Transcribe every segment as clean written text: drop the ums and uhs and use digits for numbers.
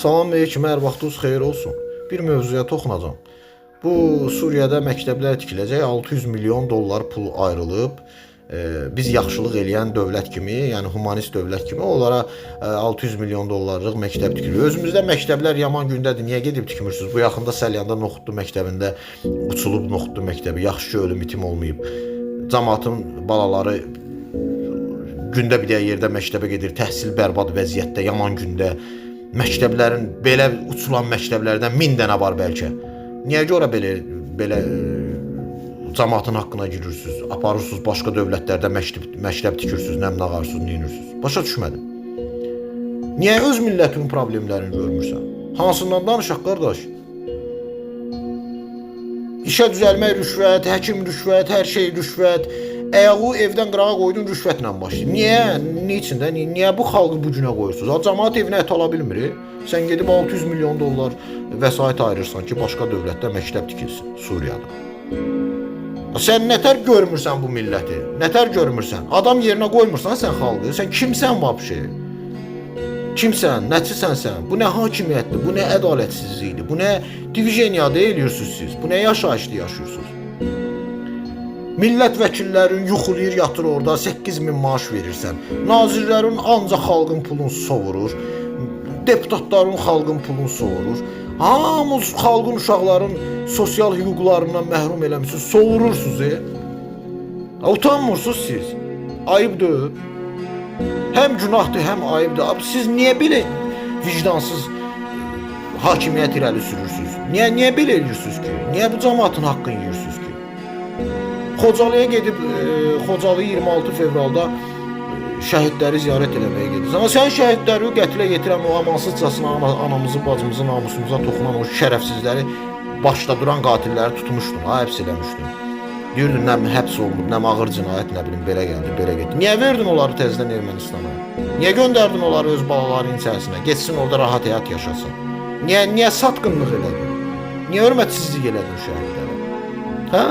Salam aleyküm, hər vaxtınız xeyir olsun. Bir mövzuya toxunacağım. Bu Suriyədə məktəblər tikiləcək, 600 milyon dollar pul ayrılıb. Biz yaxşılıq eləyən dövlət kimi, yəni humanist dövlət kimi onlara 600 milyon dollarlıq məktəb tikilir. Özümüzdə məktəblər yaman gündədir. Niyə gedib tikmirsiniz? Bu yaxında Səlyanda Noxudlu məktəbində uçulub Noxudlu məktəbi. Yaxşı ki, ölüm itim olmayıb. Cəmaatın balaları gündə bir yerdə məktəbə gedir, təhsil bərbad vəziyyətdə, yaman gündə. Məktəblərin, belə uçulan məktəblərdən 1000 dənə var bəlkə. Niyə görə belə cəmaatın haqqına girirsiniz, aparırsınız başqa dövlətlərdə məktəb tikirsiniz, nəmnağarsınız, neyinirsiniz? Başa düşmədim. Niyə öz millətinin problemlərini görmürsən? Hansından danışaq, qardaş? İşə düzəlmək rüşvət, həkim rüşvət, hər şey rüşvət. Ayağı evdən qırağa qoydun, rüşvətlə başlayır. Niyə? Niçin də? Niyə bu xalqı bu günə qoyursunuz? Cəmaat evinə ət ala bilmir. Sən gedib 600 milyon dollar vəsait ayırırsan ki, başqa dövlətdə məktəb tikilsin Suriyada. Sən nətər görmürsən bu milləti? Nətər görmürsən? Adam yerinə qoymursan sən xalqı. Sən kimsən vəbşi? Kimsən? Nəçisən sən? Bu nə hakimiyyətdir? Bu nə ədalətsizlikdir? Bu nə diviziyada eləyirsiniz siz? Bu nə yaşayışda yaşayırsınız? Millət vəkillərin yuxulayır, yatır orada, 8000 maaş verirsən. Nazirlərin ancaq xalqın pulunu sovurur. Deputatların xalqın pulunu sovurur. Hamınız xalqın uşaqların sosial hüquqlarından məhrum eləmişsiniz, sovurursunuz. Utanmırsınız siz. Ayıbdır. Həm günahdır, həm ayıbdır. Siz niyə belə vicdansız hakimiyyət irəli sürürsünüz? Niyə belə edirsiniz ki? Niyə bu cəmaatın haqqını yiyirsiniz ki? Xocalıya gedib, Xocalı 26 fevralda şəhidləri ziyarət eləməyə gedirsiniz. Amma sən şəhidləri qətlə yetirən o amansızcasına anamızı, bacımızı, namusumuza toxunan o şərəfsizləri, başda duran qatilləri tutmuşdun, həbs eləmişdin. Deyirdin, nə həbs olunub, nə ağır cinayət, nə bilim, belə gəldi, belə getdi. Niyə verdin onları təzədən Ermənistana? Niyə göndərdin onları öz balaların içərisinə? Getsin orada rahat həyat yaşasın. Niyə satqınlıq elədin? Niyə hörmətsizlik elədin şəhidlərə? Hə?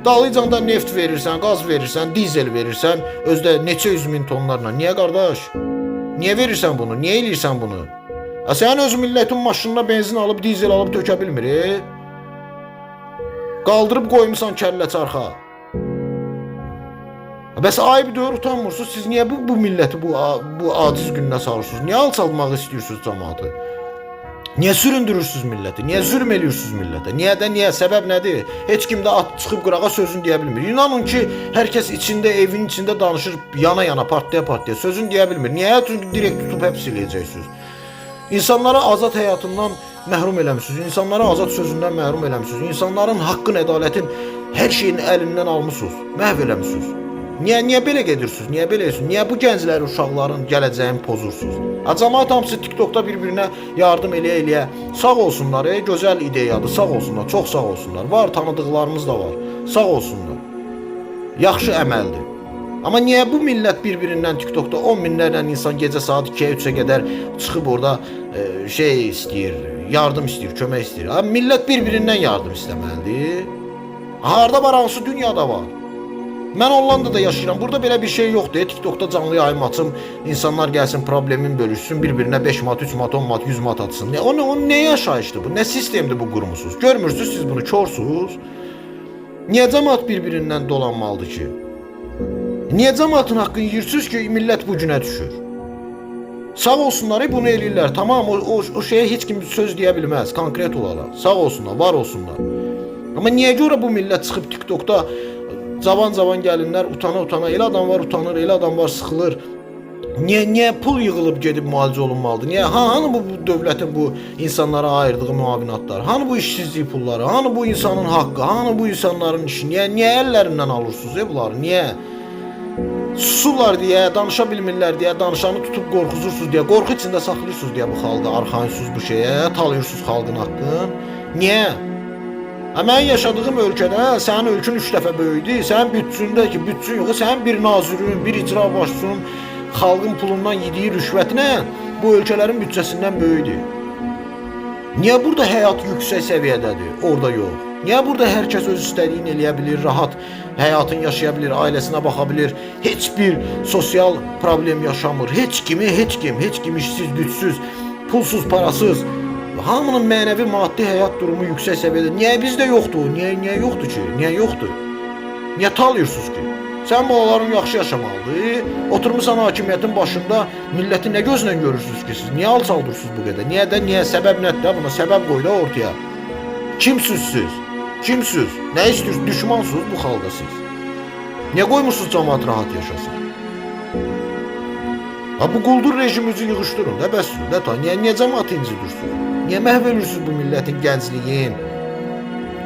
Dalıcanda neft verirsən, qaz verirsən, dizel verirsən, özdə neçə 100 min tonlarla. Niyə qardaş? Niyə verirsən bunu? Niyə eləyirsən bunu? Sən öz millətin maşınına benzin alıb, dizel alıb tökə bilmir. Qaldırıb qoymusan kəllə çarxa. Bəs ayıbdır, utanmırsınız. Siz niyə bu milləti bu aciz gününə salırsınız? Niyə alçaltmaq istəyirsiniz cəmaatı? Niyə süründürürsünüz milləti? Niyə zülm eləyirsiniz millətə? Niyə? Səbəb nədir? Heç kim də çıxıb qırağa sözünü deyə bilmir. İnanın ki, hər kəs içində, evin içində danışır, yana-yana, partlaya-partlaya sözünü deyə bilmir. Niyə? Çünki direkt tutub həbs eləyəcəksiniz. İnsanlara azad həyatından məhrum eləmişsiniz. İnsanlara azad sözündən məhrum eləmişsiniz. İnsanların haqqın, ədalətin hər şeyin əlindən almışsınız. Məhv eləmişsiniz. Niyə belə gedirsiniz? Niyə belə edirsiniz? Niyə bu gəncləri, uşaqların gələcəyini pozursunuz? Cəmaat hamısı TikTokda bir-birinə yardım eləyə-eləyə sağ olsunlar, gözəl ideyadır, sağ olsunlar, çox sağ olsunlar. Var, tanıdıqlarımız da var, sağ olsunlar. Yaxşı əməldir. Amma niyə bu millət bir-birindən TikTokda 10 minlərlə insan gecə saat 2-yə 3-ə qədər çıxıb orada şey istəyir, yardım istəyir, kömək istəyir. Millət bir-birindən yardım istəməlidir. Harda var, hansı dünyada var? Mən Hollandada yaşayıram. Burada belə bir şey yoxdur. TikTokda canlı yayım açım, insanlar gəlsin, problemin bölüşsün, bir-birinə 5 mat, 3 mat, 10 mat, 100 mat atsın. O nə yaşayışdır bu? Nə sistemdir bu qurmusunuz? Görmürsünüz siz bunu, körsünüz. Niyə cəmaat bir-birindən dolanmalıdır ki? Niyə cəmaatın haqqını yiyirsiniz ki, millət bu günə düşür? Sağ olsunlar, bunu eləyirlər. Tamam, o şeyə heç kim söz deyə bilməz, konkret olaraq. Sağ olsunlar, var olsunlar. Amma niyə görə bu millət çıxıb TikTokda cavan gəlinlər utana-utana, elə adam var utanır, elə adam var sıxılır. Niyə pul yığılıb gedib müalicə olunmalıdır? Niyə? Hanı bu dövlətin bu insanlara ayırdığı müavinatlar? Hanı bu işsizlik pulları? Hanı bu insanın haqqı? Hanı bu insanların işi? Niyə əllərindən alırsınız bunları? Niyə? Susurlar deyə, danışa bilmirlər deyə, danışanı tutub qorxuzursunuz deyə, qorxu içində saxlayırsınız deyə bu xalqı, arxayınsınız bu şeyə, talıyırsınız xalqın haqqını. Niyə? Mən yaşadığım ölkədə sənin ölkün 3 dəfə böyüdü. Sənin bütçündə ki, bütçün yox, sənin bir nazirin, bir icra başçısının xalqın pulundan yediyi rüşvətlə bu ölkələrin bütçəsindən böyüdü. Niyə burada həyat yüksək səviyyədədir, orada yox? Niyə burada hər kəs öz istədiyini eləyə bilir, rahat həyatını yaşaya bilir, ailəsinə baxa bilir, heç bir sosial problem yaşamır, heç kim işsiz, gücsüz, pulsuz, parasız. Hamının mənəvi maddi həyat durumu yüksək səviyyədə. Niyə bizdə yoxdur? Niyə yoxdur ki? Niyə yoxdur? Niyə talıyorsunuz ki? Sən balaların yaxşı yaşamalıdır. Oturmusan hakimiyyətin başında milləti nə gözlə görürsünüz ki siz? Niyə alçaldırsınız bu qədər? Niyə? Səbəb nədir? Buna səbəb qoy da ortaya. Kimsiz siz? Kimsiz? Nə istəyirsiniz? Düşmansınız bu xalqa siz. Niyə qoymursunuz cəmaət rahat yaşasın? Ha bu quldur rejiminizi yığışdırın da bəs də ta. Niyə cəmaəti incidirsiniz? Niyə məhv edirsiniz bu millətin gəncliyin,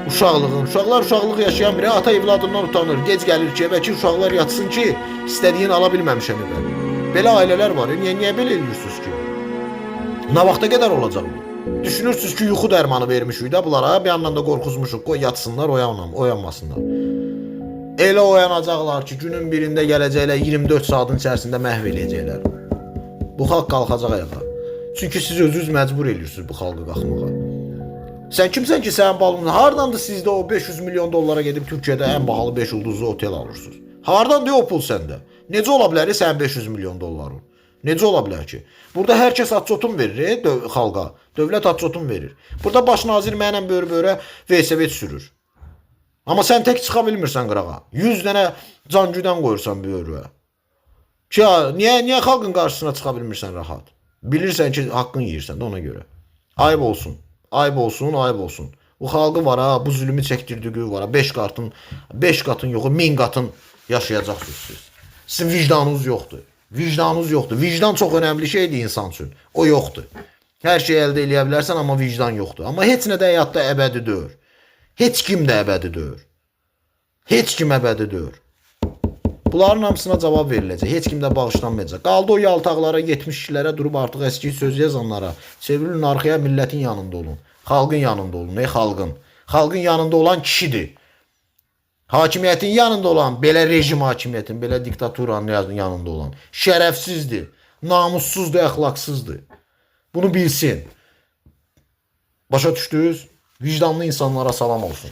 uşaqlığın? Uşaqlar uşaqlıq yaşayan biri ata evladından utanır. Gec gəlir ki, evə ki uşaqlar yatsın ki, istədiyin ala bilməmişəm evə. Belə ailələr var. Niyə belə edirsiniz ki? Nə vaxta qədər olacaq bu? Düşünürsünüz ki, yuxu dərmanı vermişik də bunlara, bir yandan da qorxuzmuşuq, qoy yatsınlar, oyanmasınlar. Elə oyanacaqlar ki, günün birində gələcəklər, 24 saatın içərisində məhv eləyəcəklər. Bu xalq qalxacaq ayağa. Çünki siz özünüz məcbur edirsiniz bu xalqı qalxmağa. Sən kimsən ki, sənin balınız? Hardandır sizdə o 500 milyon dollara gedib Türkiyədə ən bahalı 5 ulduzlu otel alırsınız? Hardandır o pul səndə? Necə ola bilər sənin 500 milyon dolların? Necə ola bilər ki? Burada hər kəs atçotun verir xalqa. Dövlət atçotun verir. Burada baş nazir mənlə böyür-böyrə velosiped sürür. Amma sən tək çıxa bilmirsən qırağa. 100 dənə cangüdən qoyursan böyrüyə. Ki, niyə xalqın qarşısına çıxa bilmirsən rahat? Bilirsən ki, haqqın yeyirsən də ona görə. Ayıb olsun. Ayıb olsun, ayıb olsun. Bu xalqı var ha, bu zülmü çəkdirdiyi var ha. 5 qatın yoxu, 1000 qatın yaşayacaqsınız siz. Sizin vicdanınız yoxdur. Vicdanınız yoxdur. Vicdan çox önəmli şeydir insan üçün. O yoxdur. Hər şey əldə eləyə bilərsən, amma vicdan yoxdur. Amma heç nə də həyatda əbədi deyil. Heç kim də əbədi deyil. Heç kim əbədi deyil. Bunların hamısına cavab veriləcək. Heç kim də bağışlanmayacaq. Qaldı o yaltaqlara, 70 kişilərə durub artıq əski söz yazanlara. Çevrilin arxaya, millətin yanında olun. Xalqın yanında olun. Ey xalqın. Xalqın yanında olan kişidir. Hakimiyyətin yanında olan, belə rejim hakimiyyətin, belə diktaturanın yanında olan şərəfsizdir, namussuzdur, əxlaqsızdır. Bunu bilsin. Başa düşdünüz? Vicdanlı insanlara salam olsun.